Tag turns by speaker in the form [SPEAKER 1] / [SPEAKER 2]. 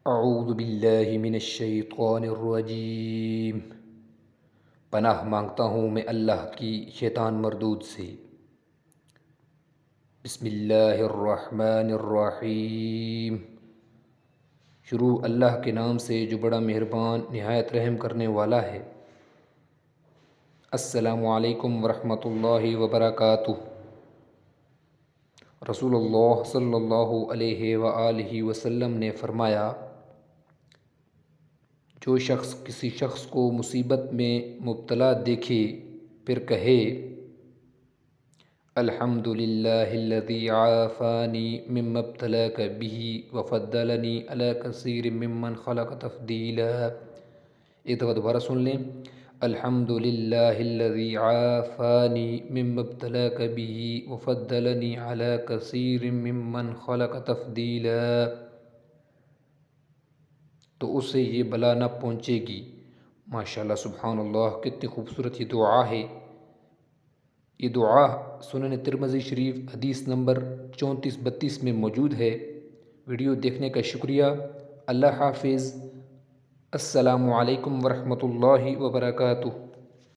[SPEAKER 1] اعوذ باللہ من الشیطان الرجیم۔ پناہ مانگتا ہوں میں اللہ کی شیطان مردود سے۔ بسم اللہ الرحمن الرحیم۔ شروع اللہ کے نام سے جو بڑا مہربان نہایت رحم کرنے والا ہے۔ السلام علیکم ورحمۃ اللہ وبرکاتہ۔ رسول اللہ صلی اللہ علیہ وآلہ وسلم نے فرمایا، جو شخص کسی شخص کو مصیبت میں مبتلا دیکھے پھر کہے الحمد للہ الذی عافانی مما ابتلاک بہ وفضلنی علی کثیر ممن خلق تفضیلا۔ ایک دفعہ دوبارہ سن لیں۔ الحمد للہ الذی عافانی مما ابتلاک بہ وفضلنی علی کثیر ممن خلق تفضیلا، تو اسے یہ بلا نہ پہنچے گی۔ ماشاءاللہ سبحان اللہ، کتنی خوبصورت یہ دعا ہے۔ یہ دعا سنن ترمذی شریف حدیث نمبر 3432 میں موجود ہے۔ ویڈیو دیکھنے کا شکریہ۔ اللہ حافظ۔ السلام علیکم ورحمۃ اللہ وبرکاتہ۔